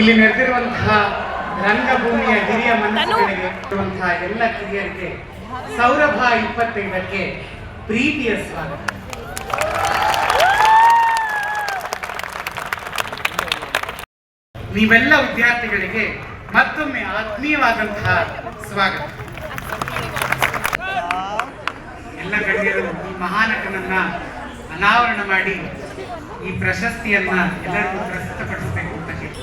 ಇಲ್ಲಿ ನಡೆದಿರುವಂತಹ ರಂಗಭೂಮಿಯ ಹಿರಿಯ ಮನಸ್ಸುಗಳಿಗೆ ಇರುವಂತಹ ಎಲ್ಲ ಕಿರಿಯರಿಗೆ ಸೌರಭ 25ಕ್ಕೆ ಪ್ರೀತಿಯ ಸ್ವಾಗತ. ನೀವೆಲ್ಲ ವಿದ್ಯಾರ್ಥಿಗಳಿಗೆ ಮತ್ತೊಮ್ಮೆ ಆತ್ಮೀಯವಾದಂತಹ ಸ್ವಾಗತ. ಎಲ್ಲ ಗಣ್ಯರು ಈ ಮಹಾನಟನನ್ನ ಅನಾವರಣ ಮಾಡಿ ಈ ಪ್ರಶಸ್ತಿಯನ್ನ ಎಲ್ಲರಿಗೂ ಪ್ರಸ್ತುತಪಡಿಸಬೇಕು ಅಂತ ಹೇಳಿ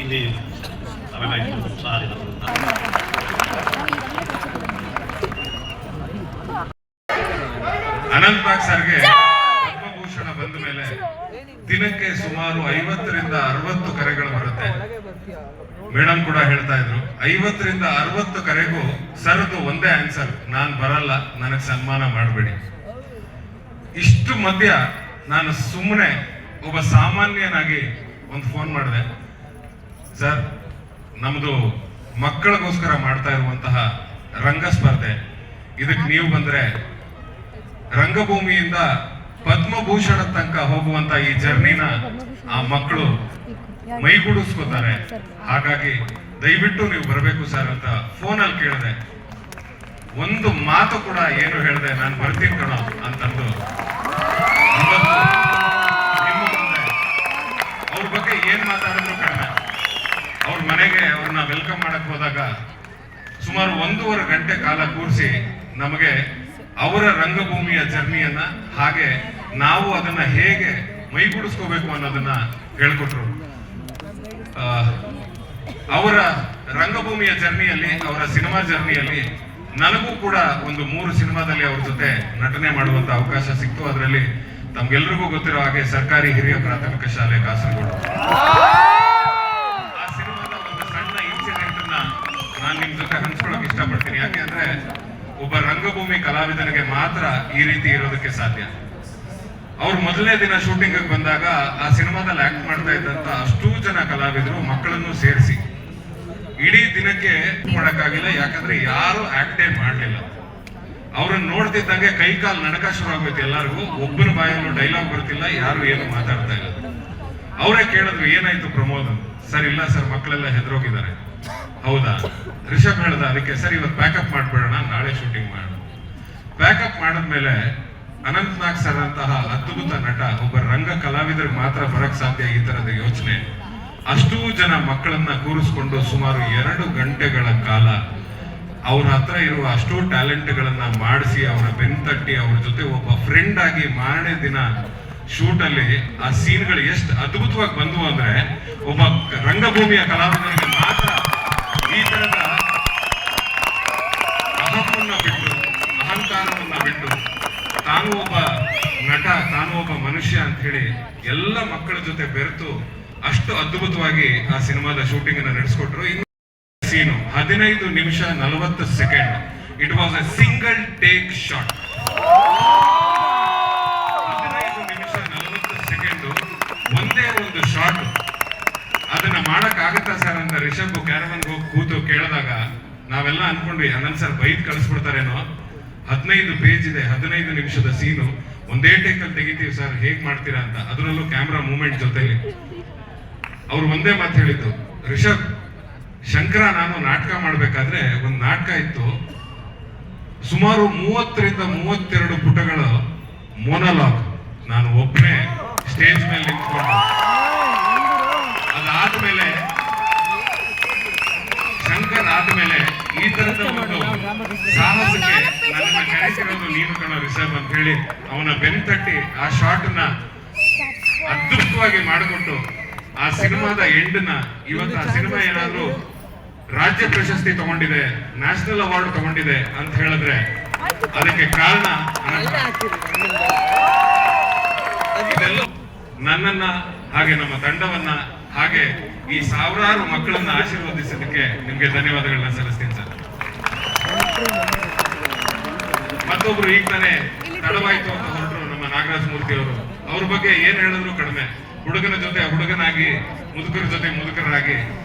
ಇಲ್ಲಿ ಅನಂತನಾಗ್ ಸರ್ಗೆ ಪದ್ಮಭೂಷಣ ಬಂದ ಮೇಲೆ ದಿನಕ್ಕೆ ಸುಮಾರು 50ರಿಂದ 60 ಕರೆಗಳು ಬರುತ್ತೆ. ಮೇಡಮ್ ಕೂಡ ಹೇಳ್ತಾ ಇದ್ರು 50ರಿಂದ 60 ಕರೆಗೂ ಸರ್ದು ಒಂದೇ ಆನ್ಸರ್, ನಾನ್ ಬರಲ್ಲ, ನನಗೆ ಸನ್ಮಾನ ಮಾಡಬೇಡಿ. ಇಷ್ಟು ಮಧ್ಯ ನಾನು ಸುಮ್ಮನೆ ಒಬ್ಬ ಸಾಮಾನ್ಯನಾಗಿ ಒಂದು ಫೋನ್ ಮಾಡಿದೆ. ಸರ್, ನಮ್ದು ಮಕ್ಕಳಿಗೋಸ್ಕರ ಮಾಡ್ತಾ ಇರುವಂತಹ ರಂಗ ಸ್ಪರ್ಧೆ, ಇದಕ್ಕೆ ನೀವು ಬಂದ್ರೆ ರಂಗಭೂಮಿಯಿಂದ ಪದ್ಮಭೂಷಣ ತನಕ ಹೋಗುವಂತ ಈ ಜರ್ನಿನ ಆ ಮಕ್ಕಳು ಮೈಗೂಡಿಸ್ಕೋತಾರೆ, ಹಾಗಾಗಿ ದಯವಿಟ್ಟು ನೀವು ಬರಬೇಕು ಸರ್ ಅಂತ ಫೋನಲ್ಲಿ ಕೇಳಿದೆ. ಒಂದು ಮಾತು ಕೂಡ ಏನು ಹೇಳಿದೆ, ನಾನು ಬರ್ತೀನಿ ಕಣೋ ಅಂತಂದು ನಿಮ್ಮ ಮುಂದೆ ಅವ್ರ ಬಗ್ಗೆ ಏನ್ ಮಾತಾಡಿದ್ರು ಕಡಿಮೆ. ಅವ್ರ ಮನೆಗೆ ಅವ್ರನ್ನ ವೆಲ್ಕಮ್ ಮಾಡಕ್ ಹೋದಾಗ ಸುಮಾರು 1.5 ಗಂಟೆ ಕಾಲ ಕೂರಿಸಿ ನಮಗೆ ಅವರ ರಂಗಭೂಮಿಯ ಜರ್ನಿಯನ್ನ, ಹಾಗೆ ನಾವು ಅದನ್ನ ಹೇಗೆ ಮೈಗೂಡಿಸ್ಕೋಬೇಕು ಅನ್ನೋದನ್ನ ಹೇಳ್ಕೊಟ್ರು. ಅವರ ರಂಗಭೂಮಿಯ ಜರ್ನಿಯಲ್ಲಿ, ಅವರ ಸಿನಿಮಾ ಜರ್ನಿಯಲ್ಲಿ ನನಗೂ ಕೂಡ ಒಂದು 3 ಸಿನಿಮಾದಲ್ಲಿ ಅವ್ರ ಜೊತೆ ನಟನೆ ಮಾಡುವಂತ ಅವಕಾಶ ಸಿಕ್ತು. ಅದರಲ್ಲಿ ತಮ್ಗೆಲ್ರಿಗೂ ಗೊತ್ತಿರೋ ಹಾಗೆ ಸರ್ಕಾರಿ ಹಿರಿಯ ಪ್ರಾಥಮಿಕ ಶಾಲೆ ಕಾಸರಗೋಡು, ಆ ಸಿನಿಮಾದ ಒಂದು ಸಣ್ಣ ಇನ್ಸಿಡೆಂಟ್ ನಾನು ನಿಮ್ ಜೊತೆ ಹಂಚ್ಕೊಳಕ್ ಇಷ್ಟಪಡ್ತೀನಿ. ಯಾಕೆಂದ್ರೆ ಒಬ್ಬ ರಂಗಭೂಮಿ ಕಲಾವಿದನಿಗೆ ಮಾತ್ರ ಈ ರೀತಿ ಇರೋದಕ್ಕೆ ಸಾಧ್ಯ. ಅವ್ರು ಮೊದಲನೇ ದಿನ ಶೂಟಿಂಗ್ ಬಂದಾಗ ಆ ಸಿನಿಮಾದಲ್ಲಿ ಆಕ್ಟ್ ಮಾಡ್ತಾ ಇದ್ದಂತ ಅಷ್ಟೂ ಜನ ಕಲಾವಿದರು ಮಕ್ಕಳನ್ನು ಸೇರಿಸಿ ಇಡೀ ದಿನಕ್ಕೆ ಮಾಡಕ್ಕಾಗಿಲ್ಲ, ಯಾಕಂದ್ರೆ ಯಾರು ಆಕ್ಟೇ ಮಾಡ್ಲಿಲ್ಲ. ಅವ್ರನ್ನ ನೋಡ್ತಿದ್ದಂಗೆ ಕೈ ಕಾಲು ನಡಕ ಶುರು ಆಗೋಯ್ತು ಎಲ್ಲರಿಗೂ. ಒಬ್ಬನ ಬಾಯಲ್ಲೂ ಡೈಲಾಗ್ ಬರ್ತಿಲ್ಲ, ಯಾರು ಏನು ಮಾತಾಡ್ತಾ ಇಲ್ಲ. ಅವರೇ ಕೇಳಿದ್ರು, ಏನಾಯ್ತು ಪ್ರಮೋದ್? ಸರ್, ಇಲ್ಲ ಸರ್, ಮಕ್ಕಳೆಲ್ಲ ಹೆದರೋಗಿದ್ದಾರೆ. ಹೌದಾ? ರಿಷಬ್ ಹೇಳ್ದ, ಅದಕ್ಕೆ ಸರ್ ಇವತ್ತು ಪ್ಯಾಕಪ್ ಮಾಡ್ಬಿಡೋಣ, ನಾಳೆ ಶೂಟಿಂಗ್ ಮಾಡೋಣ. ಪ್ಯಾಕಪ್ ಮಾಡಿದ್ಮೇಲೆ ಅನಂತನಾಗ್ ಸರ್ ಅಂತಹ ಅದ್ಭುತ ನಟ, ಒಬ್ಬ ರಂಗ ಕಲಾವಿದರಿಗೆ ಮಾತ್ರ ಬರಕ್ ಸಾಧ್ಯ ಈ ತರದ ಯೋಚನೆ. ಅಷ್ಟೂ ಜನ ಮಕ್ಕಳನ್ನ ಕೂರಿಸ್ಕೊಂಡು ಸುಮಾರು 2 ಗಂಟೆಗಳ ಕಾಲ ಅವ್ರ ಹತ್ರ ಇರುವ ಅಷ್ಟೂ ಟ್ಯಾಲೆಂಟ್ಗಳನ್ನ ಮಾಡಿಸಿ, ಅವರ ಬೆನ್ತಟ್ಟಿ ಅವ್ರ ಜೊತೆ ಒಬ್ಬ ಫ್ರೆಂಡ್ ಆಗಿ ಮಾರನೇ ದಿನ ಶೂಟ್ ಅಲ್ಲಿ ಆ ಸೀನ್ಗಳು ಎಷ್ಟು ಅದ್ಭುತವಾಗಿ ಬಂದವು ಅಂದ್ರೆ, ಒಬ್ಬ ರಂಗಭೂಮಿಯ ಕಲಾವಿದರಿಗೆ ಮಾತ್ರ ಈ ತರದ ಅಹಮನ್ನ ಬಿಟ್ಟು, ಅಹಂಕಾರವನ್ನ ಬಿಟ್ಟು, ತಾನು ಒಬ್ಬ ನಟ, ತಾನು ಒಬ್ಬ ಮನುಷ್ಯ ಅಂತ ಹೇಳಿ ಎಲ್ಲ ಮಕ್ಕಳ ಜೊತೆ ಬೆರೆತು ಅಷ್ಟು ಅದ್ಭುತವಾಗಿ ಆ ಸಿನಿಮಾದ ಶೂಟಿಂಗ್ ಅನ್ನ ನಡೆಸ್ಕೊಟ್ರು. ಇನ್ನು ಸೀನು 15 ನಿಮಿಷ 40 second. It was A single take shot. 15 ನಿಮಿಷ 40 ಸೆಕೆಂಡ್ ಒಂದೇ ಒಂದು ಶಾಟ್. ಅದನ್ನ ಮಾಡಕ್ ಆಗತ್ತಾ ಸರ್ ಅಂತ ರಿಷಬ್ ಕ್ಯಾರವನ್ಗೆ ಹೋಗಿ ಕೂತು ಕೇಳಿದಾಗ ನಾವೆಲ್ಲ ಅನ್ಕೊಂಡ್ವಿ, ಅನಂತ್ ಸರ್ ಬೈಕ್ ಕಳಿಸ್ಬಿಡ್ತಾರೇನೋ. 15 ಪೇಜ್ ಇದೆ, 15 ನಿಮಿಷದ ಸೀನು ಒಂದೇ ಟೇಕಲ್ಲಿ ತೆಗಿತೀವಿ ಸರ್, ಹೇಗ್ ಮಾಡ್ತೀರಾ ಅಂತ. ಅದರಲ್ಲೂ ಕ್ಯಾಮ್ರಾ ಮೂವ್ಮೆಂಟ್ ಜೊತೆಲಿ ಅವ್ರು ಒಂದೇ ಮಾತು ಹೇಳಿದ್ದು, ರಿಷಬ್, ಶಂಕರ ನಾನು ನಾಟಕ ಮಾಡ್ಬೇಕಾದ್ರೆ ಒಂದು ನಾಟಕ ಇತ್ತು, ಸುಮಾರು 30ರಿಂದ 32 ಪುಟಗಳು ಮೋನೋಲಾಗ್, ನಾನು ಒಬ್ಬನೇ ಸ್ಟೇಜ್ ಮೇಲೆ ನಿಂತ್ಕೊಂಡು. ಅದಾದ್ಮೇಲೆ ಶಂಕರ್ ಆದ್ಮೇಲೆ ಈ ತರದ ಒಂದು ಸಾಹಸಕ್ಕೆ ನನ್ನ ಕರೆಸಿರೋದು ನೀನು ಕಣ ರಿಷಬ್ ಅಂತ ಹೇಳಿ ಅವನ ಬೆನ್ತಟ್ಟಿ ಆ ಶಾಟ್ ನ ಅದ್ಭುತವಾಗಿ ಮಾಡಿಕೊಟ್ಟು ಆ ಸಿನಿಮಾದ ಎಂಡ್ನ ಇವತ್ತು ಆ ಸಿನಿಮಾ ಏನಾದ್ರೂ ರಾಜ್ಯ ಪ್ರಶಸ್ತಿ ತಗೊಂಡಿದೆ, ನ್ಯಾಷನಲ್ ಅವಾರ್ಡ್ ತಗೊಂಡಿದೆ ಅಂತ ಹೇಳಿದ್ರೆ ಅದಕ್ಕೆ ಕಾರಣ ಇದೆಲ್ಲ ನನ್ನನ್ನ ಹಾಗೆ ನಮ್ಮ ತಂಡವನ್ನ ಹಾಗೆ ಈ ಸಾವಿರಾರು ಮಕ್ಕಳನ್ನ ಆಶೀರ್ವದಿಸೋದಕ್ಕೆ ನಿಮ್ಗೆ ಧನ್ಯವಾದಗಳನ್ನ ಸಲ್ಲಿಸ್ತೀನಿ ಸರ್. ಮತ್ತೊಬ್ರು ಈಗ ತಾನೇ ತಡವಾಯ್ತು ಅಂತ ಹೊರಟರು ನಮ್ಮ ನಾಗರಾಜ್ ಮೂರ್ತಿ ಅವರು. ಅವ್ರ ಬಗ್ಗೆ ಏನ್ ಹೇಳಿದ್ರು ಕಡಿಮೆ. ಹುಡುಗನ ಜೊತೆ ಹುಡುಗನಾಗಿ, ಮುದುಕರ ಜೊತೆ ಮುದುಕರಾಗಿ,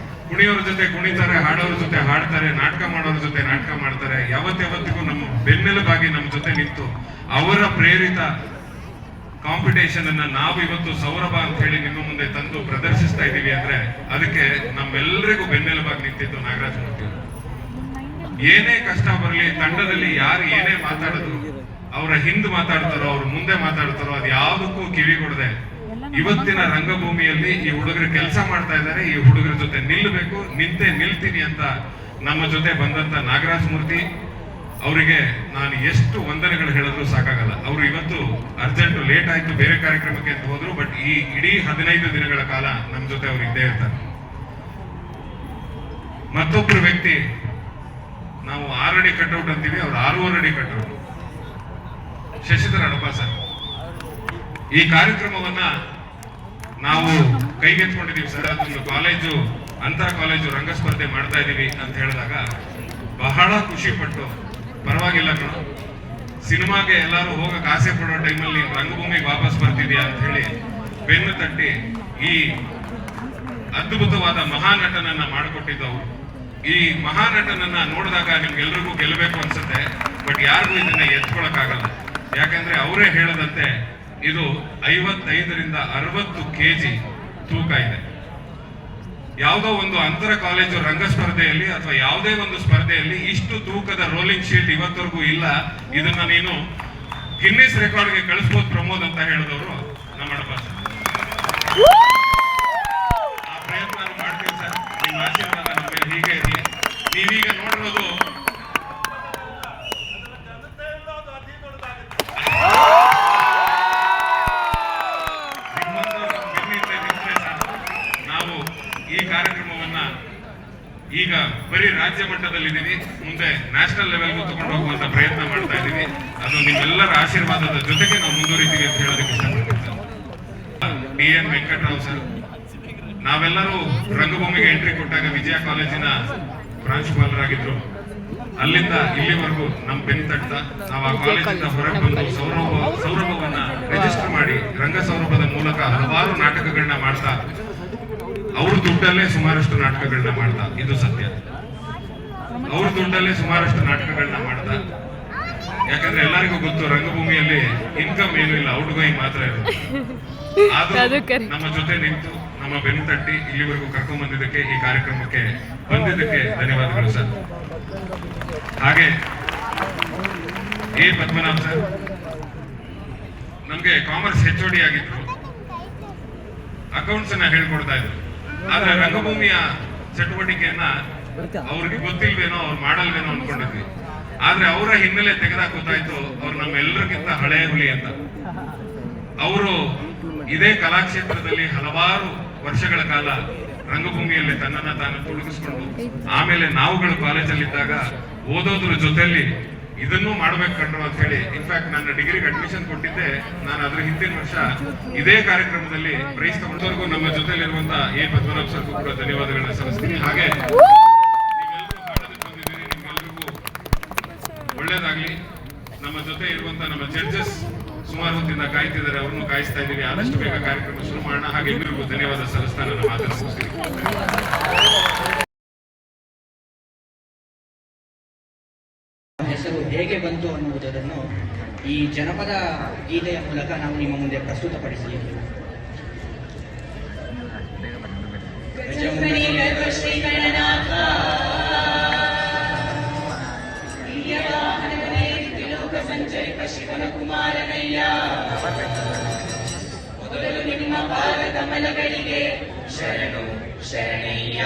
ಕುಣಿಯೋರ ಜೊತೆ ಕುಣಿತಾರೆ, ಹಾಡೋರ ಜೊತೆ ಹಾಡ್ತಾರೆ, ನಾಟಕ ಮಾಡೋರ ಜೊತೆ ನಾಟಕ ಮಾಡ್ತಾರೆ. ಯಾವತ್ತಿಗೂ ನಮ್ಮ ಬೆನ್ನೆಲುಬಾಗಿ ನಮ್ಮ ಜೊತೆ ನಿಂತು ಅವರ ಪ್ರೇರಿತ ಕಾಂಪಿಟೇಷನ್ ಅನ್ನ ನಾವು ಇವತ್ತು ಸೌರಭ ಅಂತ ಹೇಳಿ ನಿಮ್ಮ ಮುಂದೆ ತಂದು ಪ್ರದರ್ಶಿಸ್ತಾ ಇದೀವಿ ಅಂದ್ರೆ ಅದಕ್ಕೆ ನಮ್ಮೆಲ್ಲರಿಗೂ ಬೆನ್ನೆಲುಬಾಗಿ ನಿಂತಿದ್ದು ನಾಗರಾಜ್ ಮೂರ್ತಿ ಅವರು. ಏನೇ ಕಷ್ಟ ಬರಲಿ, ತಂಡದಲ್ಲಿ ಯಾರು ಏನೇ ಮಾತಾಡಿದ್ರು, ಅವರ ಹಿಂದೆ ಮಾತಾಡ್ತಾರೋ ಅವ್ರ ಮುಂದೆ ಮಾತಾಡ್ತಾರೋ ಅದು ಯಾವುದಕ್ಕೂ ಕಿವಿ ಕೊಡದೆ ಇವತ್ತಿನ ರಂಗಭೂಮಿಯಲ್ಲಿ ಈ ಹುಡುಗರು ಕೆಲಸ ಮಾಡ್ತಾ ಇದ್ದಾರೆ, ಈ ಹುಡುಗರ ಜೊತೆ ನಿಲ್ಲಬೇಕು, ನಿಲ್ತೀನಿ ಅಂತ ನಮ್ಮ ಜೊತೆ ಬಂದಂತ ನಾಗರಾಜ್ ಮೂರ್ತಿ ಅವರಿಗೆ ನಾನು ಎಷ್ಟು ವಂದನೆಗಳು ಹೇಳಿದ್ರು ಸಾಕಾಗಲ್ಲ. ಅವರು ಇವತ್ತು ಅರ್ಜೆಂಟ್ ಲೇಟ್ ಆಯ್ತು ಬೇರೆ ಕಾರ್ಯಕ್ರಮಕ್ಕೆ ಅಂತ ಹೋದ್ರು, ಬಟ್ ಈ ಇಡೀ 15 ದಿನಗಳ ಕಾಲ ನಮ್ಮ ಜೊತೆ ಅವ್ರು ಇದ್ದೇ ಇರ್ತಾರೆ. ಮತ್ತೊಬ್ರು ವ್ಯಕ್ತಿ, ನಾವು 6 ಅಡಿ ಕಟ್ಔಟ್ ಅಂತೀವಿ, ಅವ್ರು 6.5 ಅಡಿ ಕಟ್ಔಟ್, ಶಶಿಧರ್ ಅಡಪ ಸರ್. ಈ ಕಾರ್ಯಕ್ರಮವನ್ನ ನಾವು ಕೈಗೆತ್ಕೊಂಡಿದೀವಿ ಸರ್. ಅದೊಂದು ಕಾಲೇಜು, ಅಂತರ ಕಾಲೇಜು ರಂಗಸ್ಪರ್ಧೆ ಮಾಡ್ತಾ ಇದೀವಿ ಅಂತ ಹೇಳಿದಾಗ ಬಹಳ ಖುಷಿ ಪಟ್ಟು, ಪರವಾಗಿಲ್ಲ ಕಣೋ, ಸಿನಿಮಾಗೆ ಎಲ್ಲರೂ ಹೋಗಕ್ ಆಸೆ ಪಡೋ ಟೈಮಲ್ಲಿ ರಂಗಭೂಮಿಗೆ ವಾಪಸ್ ಬರ್ತಿದ್ಯಾ ಅಂತ ಹೇಳಿ ಬೆನ್ನು ತಟ್ಟಿ ಈ ಅದ್ಭುತವಾದ ಮಹಾನಟನನ್ನ ಮಾಡಿಕೊಟ್ಟಿದ್ದವರು. ಈ ಮಹಾನಟನನ್ನ ನೋಡಿದಾಗ ನಿಮ್ಗೆಲ್ರಿಗೂ ಗೆಲ್ಲಬೇಕು ಅನ್ಸುತ್ತೆ, ಬಟ್ ಯಾರಿಗೂ ಇದನ್ನ ಎತ್ಕೊಳಕ್ಕಾಗಲ್ಲ. ಯಾಕಂದ್ರೆ ಅವರೇ ಹೇಳದಂತೆ ಇದು 55ರಿಂದ 60 kg ತೂಕ ಇದೆ. ಯಾವುದೋ ಒಂದು ಅಂತರ ಕಾಲೇಜು ರಂಗ ಸ್ಪರ್ಧೆಯಲ್ಲಿ ಅಥವಾ ಯಾವುದೇ ಒಂದು ಸ್ಪರ್ಧೆಯಲ್ಲಿ ಇಷ್ಟು ತೂಕದ ರೋಲಿಂಗ್ ಶೀಟ್ ಇವತ್ತವರೆಗೂ ಇಲ್ಲ. ಇದನ್ನ ನೀನು ಗಿನ್ನಿಸ್ ರೆಕಾರ್ಡ್ಗೆ ಕಳಿಸ್ಬೋದು ಪ್ರಮೋದ್ ಅಂತ ಹೇಳಿದವರು ನಮ್ಮ ಅಡಪ ಸರ್. ಆ ಪ್ರಯತ್ನ ನಾನು ಮಾಡ್ತೀನಿ ಸರ್. ನಿಮ್ಮ ಆಶೀರ್ವಾದ ನಮ್ಮ ಮೇಲೆ ಹೀಗೆ ಇರಲಿ. ನೀವೀಗ ನೋಡಿರೋದು ನಾವು ಈ ಕಾರ್ಯಕ್ರಮವನ್ನ ಈಗ ಬರೀ ರಾಜ್ಯ ಮಟ್ಟದಲ್ಲಿದ್ದೀವಿ, ಮುಂದೆ ನ್ಯಾಷನಲ್ ಲೆವೆಲ್ಗೂ ತಗೊಂಡು ಹೋಗುವಂತ ಪ್ರಯತ್ನ ಮಾಡ್ತಾ ಇದ್ದೀವಿ. ಅದು ನಿಮ್ಮೆಲ್ಲರ ಆಶೀರ್ವಾದದ ಜೊತೆಗೆ ನಾವು ಮುಂದುವರಿತೀವಿ ಅಂತ ಹೇಳೋದಕ್ಕೆ ಇಷ್ಟಪಡ್ತೀನಿ. DN ವೆಂಕಟರಾವ್ ಸರ್, ನಾವೆಲ್ಲರೂ ರಂಗಭೂಮಿಗೆ ಎಂಟ್ರಿ ಕೊಟ್ಟಾಗ ವಿಜಯ ಕಾಲೇಜಿನ ಪ್ರಾಂಶುಪಾಲರಾಗಿದ್ರು. ಅಲ್ಲಿಂದ ಇಲ್ಲಿವರೆಗೂ ನಮ್ಮ ಬೆನ್ನು ತಟ್ಟ ನಾವು ಆ ಕಾಲೇಜಿಂದ ಹೊರಗೆ ಬಂದು ಸೌರಭವನ್ನ ರಿಜಿಸ್ಟರ್ ಮಾಡಿ ರಂಗ ಸೌರಭದ ಮೂಲಕ ಹಲವಾರು ನಾಟಕಗಳನ್ನ ಮಾಡ್ತಾ, ಅವ್ರ ದುಡ್ಡಲ್ಲೇ ಸುಮಾರಷ್ಟು ನಾಟಕಗಳನ್ನ ಮಾಡ್ತಾ, ಇದು ಸತ್ಯ, ಅವ್ರ ದುಡ್ಡಲ್ಲೇ ಸುಮಾರಷ್ಟು ನಾಟಕಗಳನ್ನ ಮಾಡ್ತಾ. ಯಾಕಂದ್ರೆ ಎಲ್ಲರಿಗೂ ಗೊತ್ತು ರಂಗಭೂಮಿಯಲ್ಲಿ ಇನ್ಕಮ್ ಏನೂ ಇಲ್ಲ, ಔಟ್ ಗೋಯಿಂಗ್ ಮಾತ್ರ ಇರುತ್ತೆ. ಆದ್ರೂ ನಮ್ಮ ಜೊತೆ ನಿಂತು ನಮ್ಮ ಬೆನ್ನು ತಟ್ಟಿ ಇಲ್ಲಿವರೆಗೂ ಕರ್ಕೊಂಡ್ ಬಂದಿದ್ದಕ್ಕೆ, ಈ ಕಾರ್ಯಕ್ರಮಕ್ಕೆ ಬಂದಿದ್ದಕ್ಕೆ ಧನ್ಯವಾದಗಳು ಸರ್. ಹಾಗೆ ಪದ್ಮನಾಭ್ ಸರ್ ನಮ್ಗೆ ಕಾಮರ್ಸ್ HOD ಆಗಿದ್ರು, ಅಕೌಂಟ್ಸ್ ಅನ್ನ ಹೇಳ್ಕೊಡ್ತಾ ಇದ್ರು. ಆದ್ರೆ ರಂಗಭೂಮಿಯ ಚಟುವಟಿಕೆಯನ್ನ ಅವ್ರಿಗೆ ಗೊತ್ತಿಲ್ವೇನೋ, ಅವ್ರು ಮಾಡಲ್ವೇನೋ ಅನ್ಕೊಂಡಿದ್ವಿ. ಆದ್ರೆ ಅವರ ಹಿನ್ನೆಲೆ ತೆಗೆದಾಗ ಗೊತ್ತಾಯ್ತು ಅವ್ರು ನಮ್ಮೆಲ್ಲರಿಗಿಂತ ಹಳೆಯ ಹುಲಿ ಅಂತ. ಅವರು ಇದೇ ಕಲಾಕ್ಷೇತ್ರದಲ್ಲಿ ಹಲವಾರು ವರ್ಷಗಳ ಕಾಲ ರಂಗಭೂಮಿಯಲ್ಲಿ ತನ್ನನ್ನ ತಾನು ತೊಡಗಿಸ್ಕೊಂಡು, ಆಮೇಲೆ ನಾವುಗಳು ಕಾಲೇಜಲ್ಲಿದ್ದಾಗ ಓದೋದ್ರ ಜೊತೆಯಲ್ಲಿ ಇದನ್ನೂ ಮಾಡ್ಬೇಕು ಕಂಡ್ರು ಅಂತ ಹೇಳಿ, ಇನ್ಫ್ಯಾಕ್ಟ್ ನನ್ನ ಡಿಗ್ರಿಗೆ ಅಡ್ಮಿಷನ್ ಕೊಟ್ಟಿದ್ದೆ ನಾನು. ಅದ್ರ ಹಿಂದಿನ ವರ್ಷ ಇದೇ ಕಾರ್ಯಕ್ರಮದಲ್ಲಿ ಪ್ರೈಸ್ ತಗೊಂಡವರೆಗೂ ನಮ್ಮ ಜೊತೆಲಿರುವಂತ ಪದ್ಮನಾಭ್ ಸರ್ಗೂ ಕೂಡ ಧನ್ಯವಾದಗಳನ್ನ ಸಲ್ಲಿಸ್ತೀನಿ. ಹಾಗೆ ನೀವೆಲ್ಲರೂ ಹಾಡೋದಕ್ಕೆ ಬಂದಿದ್ದೀರಿ, ನಿಮ್ಗೆಲ್ರಿಗೂ ಒಳ್ಳೇದಾಗ್ಲಿ. ನಮ್ಮ ಜೊತೆ ಇರುವಂತ ನಮ್ಮ ಜಡ್ಜಸ್ ಸುಮಾರು ಹೊತ್ತಿಂದ ಕಾಯ್ತಿದ್ದಾರೆ, ಅವ್ರನ್ನು ಕಾಯಿಸ್ತಾ ಇದ್ದೀವಿ. ಆದಷ್ಟು ಬೇಗ ಕಾರ್ಯಕ್ರಮ ಶುರು ಮಾಡೋಣ. ಹಾಗೆ ಎಲ್ಲರಿಗೂ ಧನ್ಯವಾದ ಸಲ್ಲಿಸ್ತಾ ನನ್ನ ಮಾತನ್ನು ಮುಗಿಸ್ತೀನಿ. ಹೆಸರು ಹೇಗೆ ಬಂತು ಅನ್ನುವುದನ್ನು ಈ ಜನಪದ ಗೀತೆಯ ಮೂಲಕ ನಾವು ನಿಮ್ಮ ಮುಂದೆ ಪ್ರಸ್ತುತಪಡಿಸಿದ್ದೇವೆ. ಶಿವನ ಕುಮಾರನಯ್ಯ, ಮೊದಲು ನಿಮ್ಮ ಪಾದ ಕಮಲಗಳಿಗೆ ಶರಣು ಶರಣಯ್ಯ.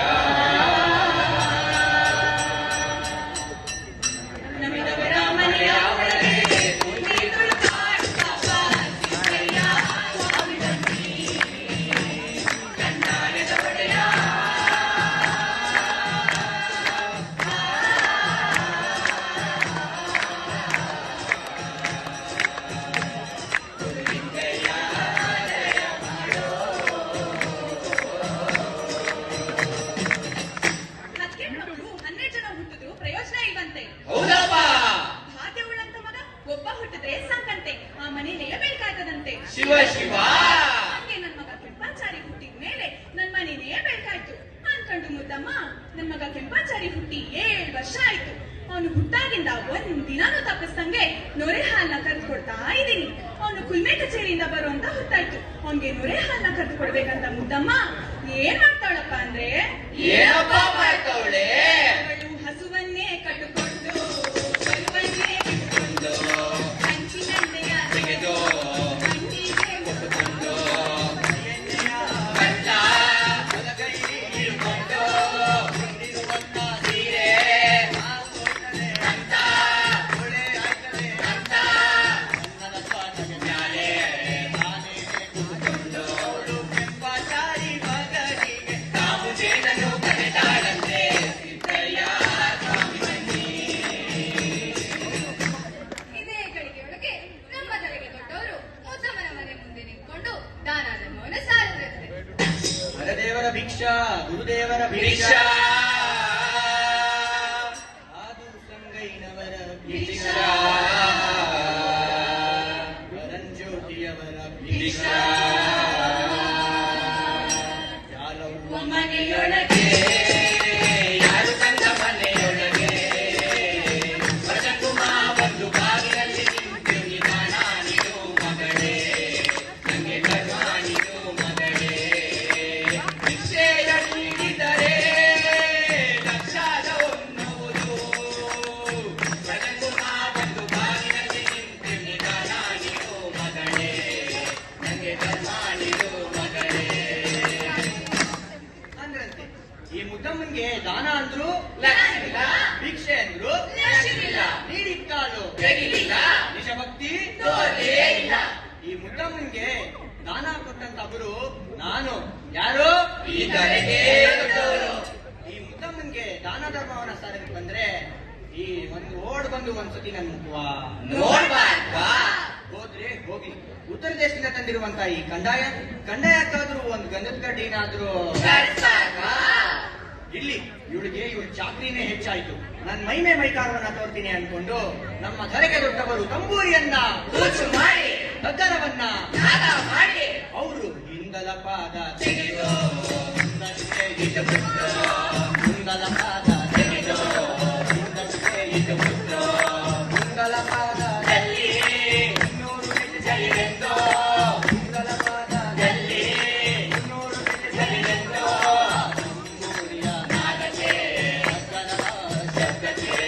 ಮಗ ಕೆಂಪಾಚಾರಿ ಹುಟ್ಟಿ 7 ವರ್ಷ ಆಯ್ತು. ಅವನು ಹುಟ್ಟಾಗಿಂದ ಒಂದಿನಾನು ತಪ್ಪಿಸ್ದಂಗೆ ನೊರೆ ಹಾಲನ್ನ ಕರೆದು ಕೊಡ್ತಾ ಇದ್ದೀನಿ. ಅವನು ಕುಲ್ಮೆ ಕಚೇರಿಯಿಂದ ಬರುವಂತ ಹೊತ್ತಾಯ್ತು. ಅವನ್ಗೆ ನೊರೆ ಹಾಲನ್ನ ಕರೆದು ಕೊಡ್ಬೇಕಂತ ಮುದ್ದಮ್ಮ ಏನ್ ಮಾಡ್ತಾಳಪ್ಪ ಅಂದ್ರೆ, ಅವಳು ಹಸುವನ್ನೇ ಕಟ್ಟುಕೊಂಡು ಕರುವನ್ನೇ ಕಟ್ಟಿಕೊಂಡು ಹಂಚಿನನ್ನೆಯ ತೆಗೆದು ಕಣ್ಣಿಗೆ ಮುಟ್ಟುಕೊಂಡು ಭಿಕ್ಷಾ ಗುರುದೇವರ ಭಿಕ್ಷಾ ಆದು ಸಂಗೈನವರ ಭಿಕ್ಷಾ ಪರಂಜ್ಯೋತಿಯವರ ಭಿಕ್ಷಾ ಯಾರವ್ವ ಮನೆಯೊಳಗೆ ಯಾರು ತಂದ ಮನೆಯೊಳಗೆ ವರಕುಮ ಒಂದು ಬಾಗಿಲಲ್ಲಿ ನಿಂತು ನಿಧಾನ ನೀನು ಮಗಳೇ ನಂಗೆ ಧರ್ಮ ನೀನು ಮಗಳೇ ನೀಡಿದರೆ ಲಕ್ಷಾದ ಒನ್ನುವುದು ವರಕುಮ ಒಂದು ಬಾಗಿಲಲ್ಲಿ ನಿಂತು ನಿಧಾನ ನೀನು ಮಗಳೇ ನಂಗೆ ಧರ್ಮ ನೀನು ಮಗಳೇ ಅಂದ್ರಂತೆ. ಈ ಮುದ್ದಮ್ಮನ್ಗೆ ದಾನ ಅಂದ್ರು ಲಕ್ಷವಿಲ್ಲ, ಭಿಕ್ಷೆ ಅಂದ್ರು ಲಕ್ಷವಿಲ್ಲ, ನೀಡಿದ ಕಾಲು ತೆಗಿಲಿಲ್ಲ, ನಿಜಭಕ್ತಿ ತೋರಲೇ ಇಲ್ಲ. ಈ ಮುದ್ದಮ್ಮನ್ಗೆ ದಾನ ಕೊಟ್ಟಂತ ಗುರು ನಾನು ಯಾರು ಈ ಕರೆಗೆ ಈ ಮುದ್ದಮ್ಮನ್ಗೆ ದಾನ ಧರ್ಮವನ್ನ ಸಾರಕ್ಕೆ ಬಂದ್ರೆ ಈ ಒಂದು ಓಡ್ ಬಂದು ಒಂದ್ಸತಿ ನನ್ ಮುಖವಾ ನೋಡ್ಬಾರ್ವಾ? ಹೋದ್ರೆ ಹೋಗಿ ಉತ್ತರ ದೇಶದಿಂದ ತಂದಿರುವಂತ ಈ ಕಂದಾಯಕ್ಕಾದ್ರೂ ಒಂದು ಗಂಧದ ಕಡ್ಡಿನಾದ್ರೂ ಇಲ್ಲಿ ಇವಳಿಗೆ ಇವಳ ಚಾಕ್ರಿನೇ ಹೆಚ್ಚಾಯ್ತು. ನನ್ ಮೈಮೆ ಮೈಕಾರವನ್ನ ತೋರ್ತೀನಿ ಅನ್ಕೊಂಡು ನಮ್ಮ ಧರೆಗೆ ದೊಡ್ಡವರು ತಂಬೂರಿಯನ್ನ ಮಾಡಿ ಗದ್ದರವನ್ನ ಮಾಡಿ ಅವರು ಹಿಂದಲ ಪಾದ ತೆಗೆದು ಮುಂದಲ ಪಾದ ತೆಗೆದು ಮುಂದಲ ಪಾದದಲ್ಲಿ 200 ಹೆಜ್ಜೆ ಚಲಿವೆಂದು ಮುಂದಲ ಪಾದದಲ್ಲಿ 200 ಹೆಜ್ಜೆ ಚಲಿವೆಂದು ತಂಬೂರಿಯ ನಾದಕ್ಕೆ ಶಬ್ದಕ್ಕೆ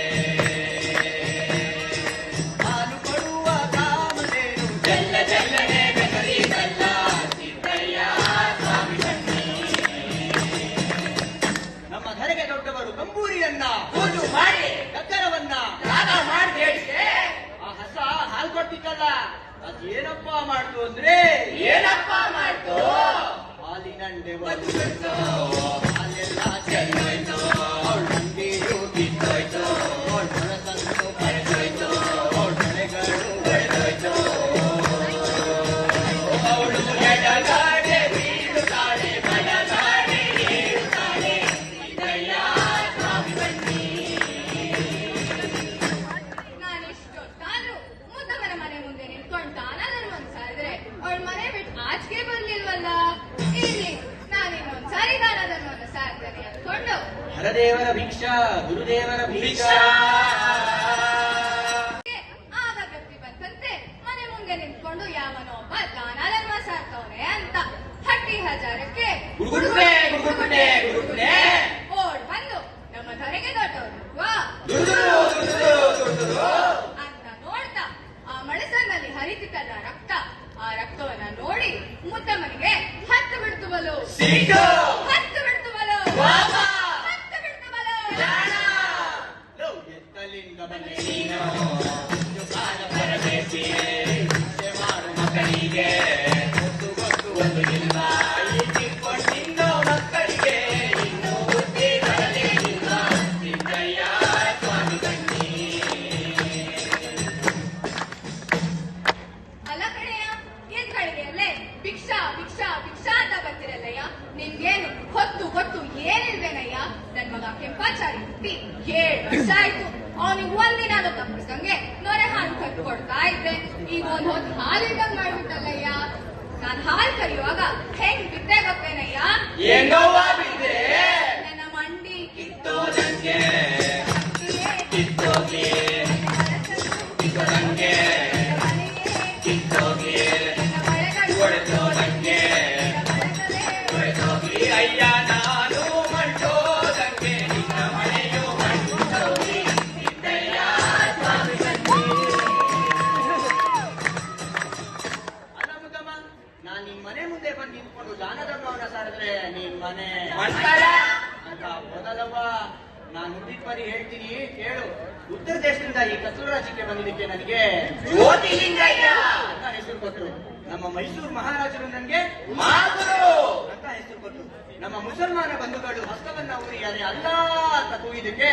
ಹಾಲು ಕೊಡುವ ಕಾಮಧೇನು ಜಲ್ಲ ಜಲ್ಲನೆ ಬೆದರಿದಲ್ಲ ಸಿದ್ದಯ್ಯ ಸ್ವಾಮಿ ಬನ್ನಿ. ನಮ್ಮ ಧರೆಗೆ ದೊಡ್ಡವರು ತಂಬೂರಿಯನ್ನ ಪೂಜು ಮಾಡಿ ಗದ್ದರವನ್ನ ರಾಗ ಮಾಡಬೇಡಿಗೆ ಆ ಹಸ ಹಾಲು ಕೊಟ್ಟಿದ್ದಲ್ಲ ಅದೇನಪ್ಪ ಮಾಡ್ತು ಅಂದ್ರೆ ಏನಪ್ಪ ಮಾಡ್ತು? ಹಾಲಿನಂಡೆ ಬಂದು ಹಾಲೆಲ್ಲ ಚೆಲ್ಲೋಯ್ತು, ಅವಳ ಮಂದಿರು ಬಿದ್ದೋಯ್ತು, ಅವಳ ಮನಸ್ಸನ್ನು ಕರೆದೋಯ್ತು, ಅವಳ ಮನೆಗಳು ಬೆಳೆದೋಯ್ತು. ಅವಳು ಎಡಗಾಡೆ ಬೀಳುತ್ತಾಳೆ, ಬಲಗಾಡೆ ಏಳುತ್ತಾಳೆ, ಸಿದ್ದಯ್ಯ ಸ್ವಾಮಿ ಬನ್ನಿ. ನಾನೆಷ್ಟೊತ್ತಾದ್ರೂ ಮುದ್ದಮ್ಮನ ಮನೆ ಮುಂದೆ ನಿಂತ್ಕೊಂಡು ದಾನ ಧರ್ಮನ್ ಸಾರಿದ್ರೆ ಅವಳ ಮನೆ ಬಿಟ್ಟು ಆಚೆಗೆ ಬರ್ಲಿಲ್ವಲ್ಲ. ಇರ್ಲಿ, ನಾನಿನ್ನೊಂದ್ಸಾರಿ ದಾನ ಧರ್ಮವನ್ನು ಸಾರ್ತೇನೆ ಅಂದ್ಕೊಂಡು ಹರದೇವರ ಭಿಕ್ಷಾ ಗುರುದೇವರ ಭಿಕ್ಷಾ ಆಗ ವ್ಯಕ್ತಿ ಬಂತಂತೆ ಮನೆ ಮುಂದೆ ನಿಂತ್ಕೊಂಡು ಯಾವನೋ ಒಬ್ಬ ದಾನ ಧರ್ಮ ಸಾರ್ತವನೆ ಅಂತ ಹಟ್ಟಿ ಹಜಾರಕ್ಕೆ ಗುಡುಗುಡುಗುಡೆ ಗುಡುಗುಡುಗುಡೆ ಗುಡುಗುಡುಗುಡೆ ಓಡ್ ಬಂದು ನಮ್ಮ ಧರೆಗೆ ದೊಡ್ಡವರು ಅಂತ ನೋಡ್ತಾ ಆ ಮಳಸನ್ನಲ್ಲಿ ಹರಿತಿತ್ತಲ್ಲ ರಕ್ತ, ಆ ರಕ್ತವನ್ನ ನೋಡಿ ಮುದ್ದಮ್ಮನಿಗೆ ಹತ್ತು ಬಿಡ್ತು ಬಲು, ಹತ್ತು ಬಿಡ್ತು ಬಲು, ಹತ್ತು ಬಿಡ್ತು ಬಲು. ಎತ್ತಲಿಂದ ಬಂದೆ ನೀನು ಒಂದು ಕಾಲ ಬರಬೇಕೇ ಹಿಂಸೆ ಮಾಡು ಮಕ್ಕಳಿಗೆ ಗೊತ್ತು ಗೊತ್ತು ಒಂದು ಇಲ್ಲ ಇಟ್ಟಿಕೊಂಡಿನ್ನೋ ಮಕ್ಕಳಿಗೆ ಇನ್ನೂ ಬುದ್ಧಿ ಬರಲೇ ಇಲ್ಲ ಸಿದ್ದಯ್ಯ ಸ್ವಾಮಿ ಬನ್ನಿ. ಅಲ್ಲ ಕಡೆಯ ಏನ್ ಕಡೆಯಲ್ಲೇ ಭಿಕ್ಷಾ ಭಿಕ್ಷಾ ಭಿಕ್ಷಾ ಅಂತ ಬರ್ತಿರಲ್ಲಯ್ಯ. ನಿನ್ಗೇನು ಹೊತ್ತು ಗೊತ್ತು ಏನಿಲ್ವೇನಯ್ಯ? ನನ್ ಮಗ ಕೆಂಪಾಚಾರಿ ಹುಟ್ಟಿ 7 ವರ್ಷ ಆಯ್ತು. ಅವನಿಗೆ ಒಂದಿನ ತಪ್ಪಿಸ್ದಂಗೆ ನೊರೆ ಹಾಲು ಕಟ್ಟು ಕೊಡ್ತಾ ಇದ್ದೆ. ಈಗ ಒಂದ್ ಹೊತ್ತು ಹಾಲಿದ್ದಂಗ್ ಮಾಡ್ಬಿಟ್ಟಲ್ಲಯ್ಯ. ನಾನ್ ಹಾಲ್ ಕರಿಯುವಾಗ ಹೆಂಗ್ ಬಿದ್ದೆ ಗೊತ್ತೇನಯ್ಯ? ಹೆಂಗವ್ವ ಬಿದ್ದೆ? ನನ್ನ ಮಂಡಿ ಕಿತ್ತು ಧರ್ಮವನ್ನ ಸಾರಿದ್ರೆ ನಿನ್ ಮನೆ ಅಂತ ಮೊದಲವ. ನಾನು ನುಡಿದ ಪರಿ ಹೇಳ್ತೀನಿ ಕೇಳು. ಉತ್ತರ ದೇಶದಿಂದ ಈ ಕತ್ತೂರು ರಾಜ್ಯಕ್ಕೆ ಬಂದಿದ್ದಕ್ಕೆ ನನಗೆ ಅಂತ ಹೆಸರು ಕೊಟ್ಟರು. ನಮ್ಮ ಮೈಸೂರು ಮಹಾರಾಜರು ನನಗೆ ಅಂತ ಹೆಸರು ಕೊಟ್ಟರು. ನಮ್ಮ ಮುಸಲ್ಮಾನ ಬಂಧುಗಳು ಹಸ್ತವನ್ನ ಊರಿ ಅದೇ ಅಲ್ಲ ಅಂತ ಕೂಗಿದಕ್ಕೆ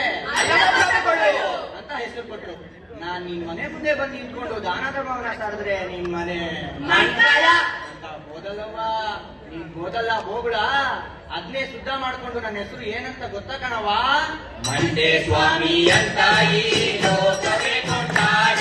ಅಂತ ಹೆಸರು ಕೊಟ್ಟರು. ನಾನ್ ನಿನ್ ಮನೆ ಮುಂದೆ ಬಂದು ನಿಂತ್ಕೊಂಡು ದಾನ ಧರ್ಮವನ್ನ ಸಾರಿದ್ರೆ ನಿನ್ ಮನೆ ಅಂತ ಮೊದಲವ. ನೀನ್ ಮೊದಲ ಹೋಗುಳ ಅದ್ನೇ ಶುದ್ಧ ಮಾಡ್ಕೊಂಡು ನನ್ನ ಹೆಸರು ಏನಂತ ಗೊತ್ತಾ ಕಣವಾ? ಮಂಟೆ ಸ್ವಾಮಿ ಅಂತ ಈ ಲೋಕವೇ ಕೊಂಡಾಡ